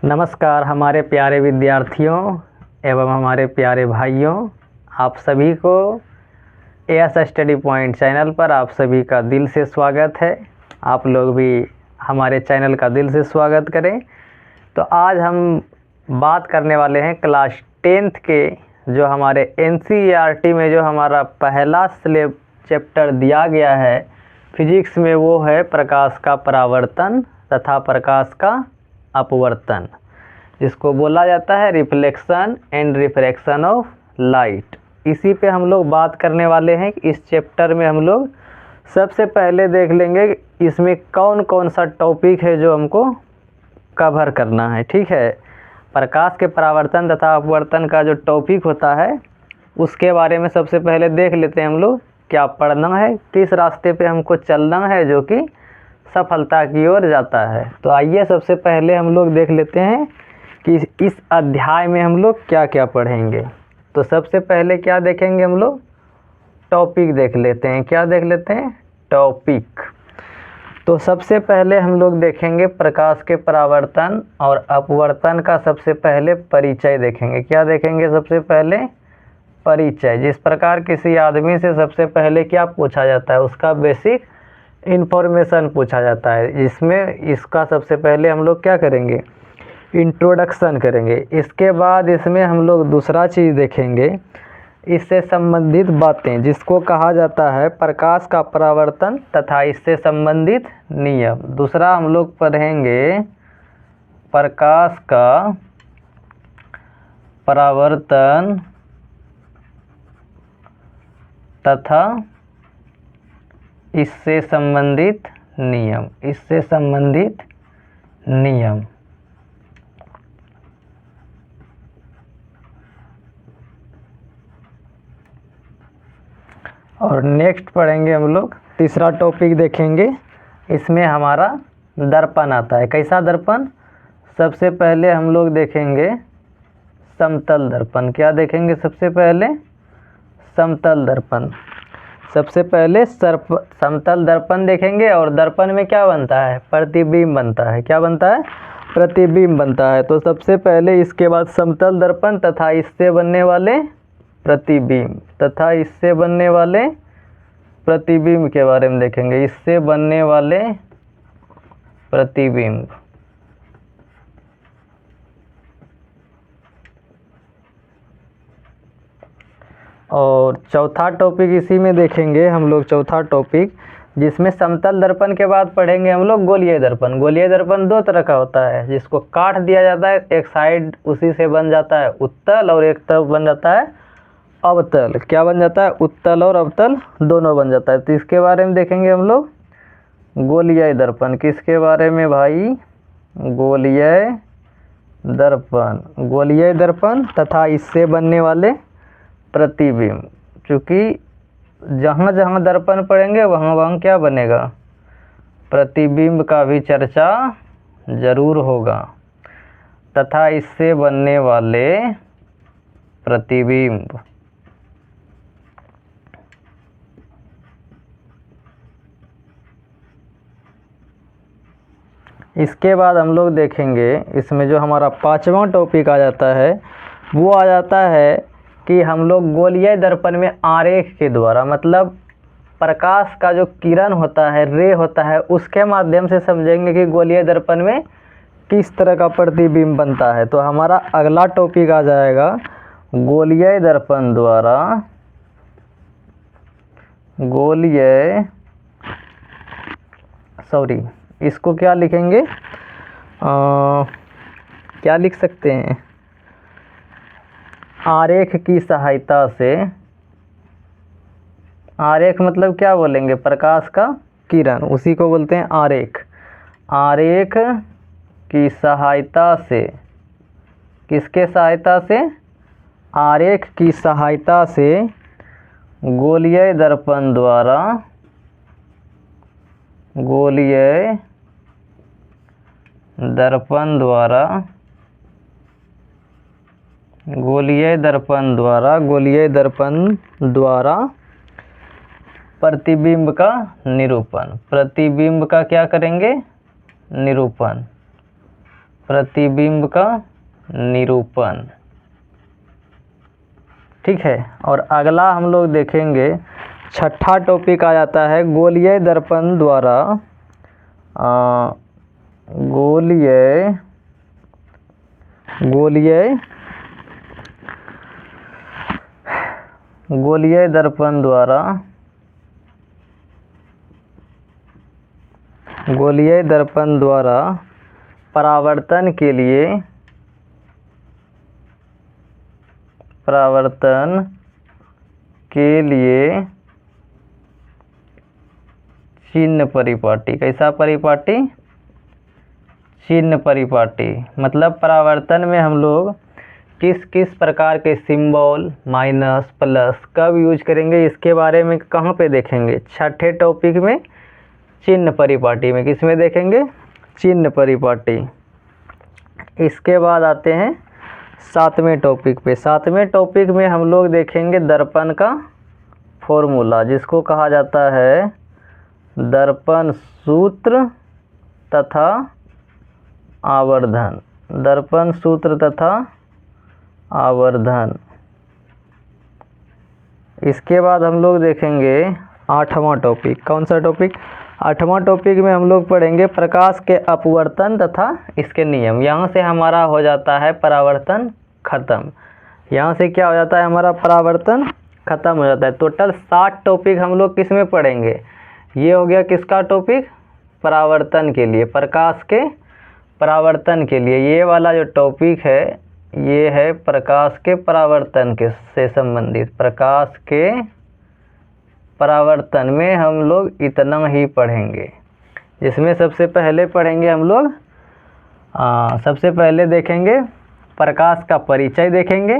नमस्कार हमारे प्यारे विद्यार्थियों एवं हमारे प्यारे भाइयों, आप सभी को एएस स्टडी पॉइंट चैनल पर आप सभी का दिल से स्वागत है। आप लोग भी हमारे चैनल का दिल से स्वागत करें। तो आज हम बात करने वाले हैं क्लास 10th के जो हमारे एनसीईआरटी में जो हमारा पहला चैप्टर दिया गया है फिजिक्स में, वो है प्रकाश का परावर्तन तथा प्रकाश का अपवर्तन, जिसको बोला जाता है reflection and refraction of light. इसी पे हम लोग बात करने वाले हैं। इस चैप्टर में हम लोग सबसे पहले देख लेंगे इसमें कौन कौन सा टॉपिक है जो हमको कवर करना है। ठीक है, प्रकाश के परावर्तन तथा अपवर्तन का जो टॉपिक होता है उसके बारे में सबसे पहले देख लेते हैं हम लोग क्या पढ़ना है, किस रास्ते पे हमको चलना है जो कि सफलता की ओर जाता है। तो आइए सबसे पहले हम लोग देख लेते हैं कि इस अध्याय में हम लोग क्या क्या पढ़ेंगे। तो सबसे पहले क्या देखेंगे हम लोग, टॉपिक देख लेते हैं। क्या देख लेते हैं, टॉपिक। तो सबसे पहले हम लोग देखेंगे प्रकाश के परावर्तन और अपवर्तन का सबसे पहले परिचय देखेंगे। क्या देखेंगे, सबसे पहले परिचय। जिस प्रकार किसी आदमी से सबसे पहले क्या पूछा जाता है, उसका बेसिक इन्फॉर्मेशन पूछा जाता है, जिसमें इसका सबसे पहले हम लोग क्या करेंगे, इंट्रोडक्शन करेंगे। इसके बाद इसमें हम लोग दूसरा चीज़ देखेंगे, इससे संबंधित बातें, जिसको कहा जाता है प्रकाश का परावर्तन तथा इससे संबंधित नियम। दूसरा हम लोग पढ़ेंगे प्रकाश का परावर्तन तथा इससे संबंधित नियम, इससे संबंधित नियम। और नेक्स्ट पढ़ेंगे हम लोग तीसरा टॉपिक देखेंगे। इसमें हमारा दर्पण आता है। कैसा दर्पण, सबसे पहले हम लोग देखेंगे समतल दर्पण। क्या देखेंगे, सबसे पहले समतल दर्पण। सबसे पहले समतल दर्पण देखेंगे। और दर्पण में क्या बनता है, प्रतिबिंब बनता है। क्या बनता है, प्रतिबिंब बनता है। तो सबसे पहले इसके बाद समतल दर्पण तथा इससे बनने वाले प्रतिबिंब, तथा इससे बनने वाले प्रतिबिंब के बारे में देखेंगे। इससे बनने वाले प्रतिबिंब। और चौथा टॉपिक इसी में देखेंगे हम लोग, चौथा टॉपिक, जिसमें समतल दर्पण के बाद पढ़ेंगे हम लोग गोलीय दर्पण। गोलीय दर्पण दो तरह का होता है, जिसको काट दिया जाता है, एक साइड उसी से बन जाता है उत्तल और एक तरफ बन जाता है अवतल। क्या बन जाता है, उत्तल और अवतल दोनों बन जाता है। तो इसके बारे में देखेंगे हम लोग गोलीय दर्पण। किसके बारे में भाई, गोलीय दर्पण। गोलीय दर्पण तथा इससे बनने वाले प्रतिबिंब। चूँकि जहाँ जहाँ दर्पण पढ़ेंगे वहाँ वहाँ क्या बनेगा, प्रतिबिंब का भी चर्चा जरूर होगा, तथा इससे बनने वाले प्रतिबिंब। इसके बाद हम लोग देखेंगे इसमें जो हमारा पांचवा टॉपिक आ जाता है, वो आ जाता है कि हम लोग गोलीय दर्पण में आरेख के द्वारा, मतलब प्रकाश का जो किरण होता है, रे होता है, उसके माध्यम से समझेंगे कि गोलीय दर्पण में किस तरह का प्रतिबिंब बनता है। तो हमारा अगला टॉपिक आ जाएगा गोलीय दर्पण द्वारा, इसको क्या लिखेंगे, क्या लिख सकते हैं, आरेख की सहायता से। आरेख मतलब क्या बोलेंगे, प्रकाश का किरण, उसी को बोलते हैं आरेख। आरेख की सहायता से, किसके सहायता से, आरेख की सहायता से गोलीय दर्पण द्वारा, गोलीय दर्पण द्वारा, गोलीय दर्पण द्वारा, गोलीय दर्पण द्वारा प्रतिबिंब का निरूपण। प्रतिबिंब का क्या करेंगे, निरूपण। प्रतिबिंब का निरूपण। ठीक है, और अगला हम लोग देखेंगे, छठा टॉपिक आ जाता है गोलीय दर्पण द्वारा गोलीय दर्पण द्वारा परावर्तन के लिए चिन्ह परिपाटी। कैसा परिपाटी? चिन्ह परिपाटी। मतलब परावर्तन में हम लोग किस किस प्रकार के सिंबल, माइनस, प्लस कब यूज करेंगे, इसके बारे में कहाँ पे देखेंगे? छठे टॉपिक में चिन्ह परिपाटी में। किस में देखेंगे? चिन्ह परिपाटी। इसके बाद आते हैं सातवें टॉपिक पे। सातवें टॉपिक में हम लोग देखेंगे दर्पण का फॉर्मूला, जिसको कहा जाता है दर्पण सूत्र तथा आवर्धन। दर्पण सूत्र तथा आवर्धन। इसके बाद हम लोग देखेंगे आठवां टॉपिक। कौन सा टॉपिक? आठवां टॉपिक में हम लोग पढ़ेंगे प्रकाश के अपवर्तन तथा इसके नियम। यहाँ से हमारा हो जाता है परावर्तन खत्म। यहाँ से क्या हो जाता है? हमारा परावर्तन खत्म हो जाता है। टोटल 60 टॉपिक हम लोग किस में पढ़ेंगे? ये हो गया किसका टॉपिक? परावर्तन के लिए, प्रकाश के परावर्तन के लिए। ये वाला जो टॉपिक है ये है प्रकाश के परावर्तन के से संबंधित। प्रकाश के परावर्तन में हम लोग इतना ही पढ़ेंगे। इसमें सबसे पहले पढ़ेंगे हम लोग सबसे पहले देखेंगे प्रकाश का परिचय देखेंगे।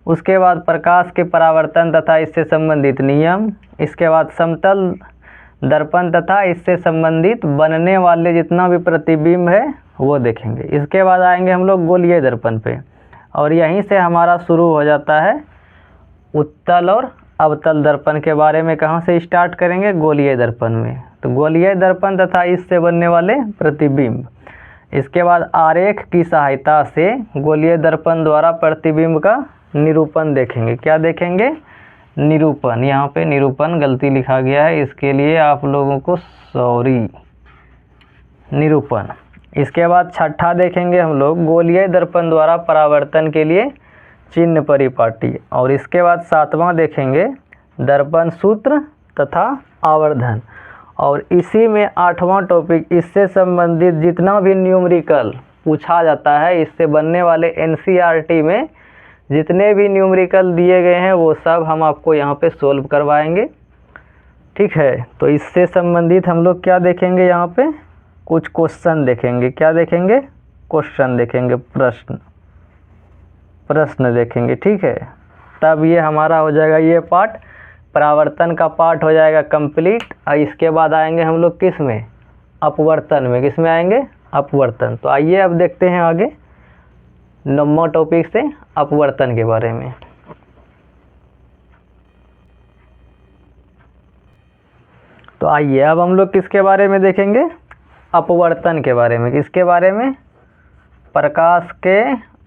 उसके बाद प्रकाश के परावर्तन तथा इससे संबंधित नियम। इसके बाद समतल दर्पण तथा इससे संबंधित बनने वाले जितना भी प्रतिबिंब है वो देखेंगे। इसके बाद आएंगे हम लोग गोलीय दर्पण पे, और यहीं से हमारा शुरू हो जाता है उत्तल और अवतल दर्पण के बारे में। कहाँ से स्टार्ट करेंगे? गोलीय दर्पण में। तो गोलीय दर्पण तथा इससे बनने वाले प्रतिबिंब। इसके बाद आरेख की सहायता से गोलीय दर्पण द्वारा प्रतिबिंब का निरूपण देखेंगे। क्या देखेंगे? निरूपण। यहाँ पे निरूपण गलती लिखा गया है, इसके लिए आप लोगों को सॉरी। निरूपण। इसके बाद छठा देखेंगे हम लोग गोलीय दर्पण द्वारा परावर्तन के लिए चिन्ह परिपाटी। और इसके बाद सातवां देखेंगे दर्पण सूत्र तथा आवर्धन। और इसी में आठवां टॉपिक, इससे संबंधित जितना भी न्यूमेरिकल पूछा जाता है, इससे बनने वाले एनसीईआरटी में जितने भी न्यूमेरिकल दिए गए हैं वो सब हम आपको यहाँ पे सोल्व करवाएंगे। ठीक है, तो इससे संबंधित हम लोग क्या देखेंगे? यहाँ पे कुछ क्वेश्चन देखेंगे। क्या देखेंगे? क्वेश्चन देखेंगे, प्रश्न देखेंगे। ठीक है, तब ये हमारा हो जाएगा ये पार्ट, परावर्तन का पार्ट हो जाएगा कंप्लीट। और इसके बाद आएंगे हम लोग किस में? अपवर्तन में। किस में आएंगे? अपवर्तन। तो आइए अब देखते हैं आगे 9वां टॉपिक से अपवर्तन के बारे में। तो आइए अब हम लोग किसके बारे में देखेंगे? अपवर्तन के बारे में। किसके बारे में? प्रकाश के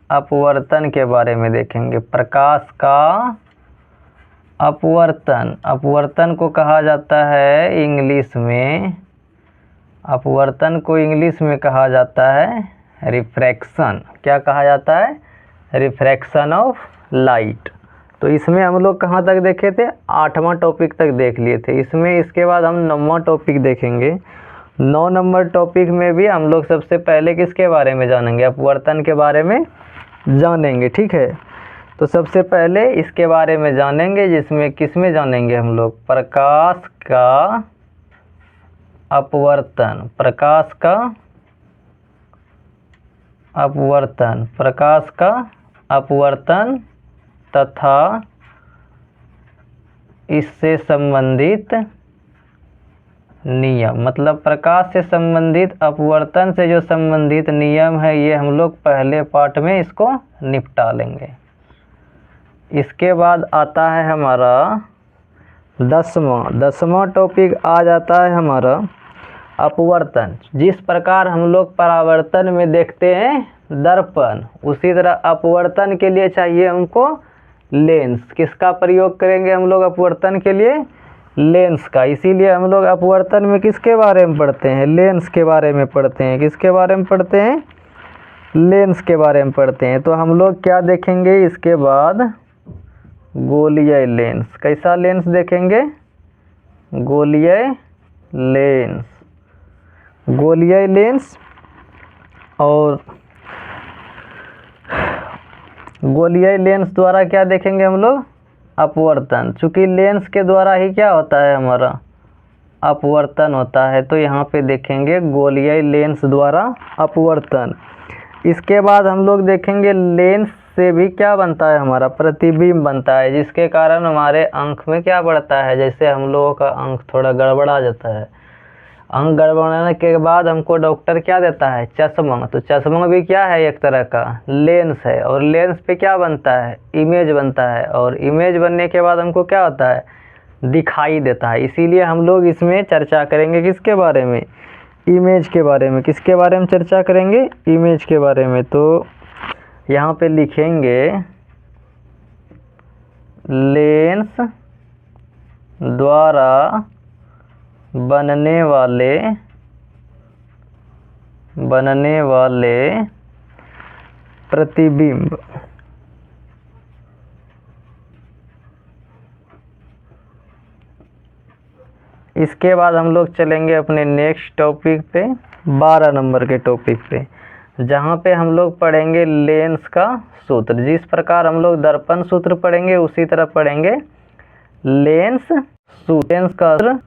अपवर्तन के बारे में देखेंगे। प्रकाश का अपवर्तन। अपवर्तन को कहा जाता है इंग्लिश में, अपवर्तन को इंग्लिश में कहा जाता है रिफ्रैक्शन। क्या कहा जाता है? Refraction of light. तो इसमें हम लोग कहाँ तक देखे थे? 8वां टॉपिक तक देख लिए थे। इसमें इसके बाद हम 9वां टॉपिक देखेंगे। 9 नंबर टॉपिक में भी हम लोग सबसे पहले किसके बारे में जानेंगे? अपवर्तन के बारे में जानेंगे। ठीक है, तो सबसे पहले इसके बारे में जानेंगे, जिसमें किस में जानेंगे हम लोग? प्रकाश का अपवर्तन। प्रकाश का अपवर्तन। प्रकाश का अपवर्तन तथा इससे संबंधित नियम। मतलब प्रकाश से संबंधित, अपवर्तन से जो संबंधित नियम है, ये हम लोग पहले पार्ट में इसको निपटा लेंगे। इसके बाद आता है हमारा 10वां टॉपिक आ जाता है हमारा अपवर्तन। जिस प्रकार हम लोग परावर्तन में देखते हैं दर्पण, उसी तरह अपवर्तन के लिए चाहिए हमको लेंस। किसका प्रयोग करेंगे हम लोग अपवर्तन के लिए? लेंस का। इसीलिए हम लोग अपवर्तन में किसके बारे में पढ़ते हैं? लेंस के बारे में पढ़ते हैं। किसके बारे में पढ़ते हैं? लेंस के बारे में पढ़ते हैं। तो हम लोग क्या देखेंगे इसके बाद? गोलीय लेंस। कैसा लेंस देखेंगे? गोलीय लेंस। गोलीय लेंस। और गोलीय लेंस द्वारा क्या देखेंगे हम लोग? अपवर्तन। चूंकि लेंस के द्वारा ही क्या होता है हमारा? अपवर्तन होता है। तो यहाँ पे देखेंगे गोलीय लेंस द्वारा अपवर्तन। इसके बाद हम लोग देखेंगे लेंस से भी क्या बनता है हमारा? प्रतिबिंब बनता है, जिसके कारण हमारे आँख में क्या बढ़ता है? जैसे हम लोगों का आँख थोड़ा गड़बड़ा जाता है, आँख गड़बड़ाने के बाद हमको डॉक्टर क्या देता है? चश्मा। तो चश्मा भी क्या है? एक तरह का लेंस है। और लेंस पे क्या बनता है? इमेज बनता है। और इमेज बनने के बाद हमको क्या होता है? दिखाई देता है। इसीलिए हम लोग इसमें चर्चा करेंगे किसके बारे में? इमेज के बारे में। किसके बारे में चर्चा करेंगे? इमेज के बारे में। तो यहाँ पे लिखेंगे लेंस द्वारा बनने वाले प्रतिबिंब। इसके बाद हम लोग चलेंगे अपने नेक्स्ट टॉपिक पे, 12 नंबर के टॉपिक पे, जहाँ पे हम लोग पढ़ेंगे लेंस का सूत्र। जिस प्रकार हम लोग दर्पण सूत्र पढ़ेंगे, उसी तरह पढ़ेंगे लेंस सूत्र। लेंस का सूत्र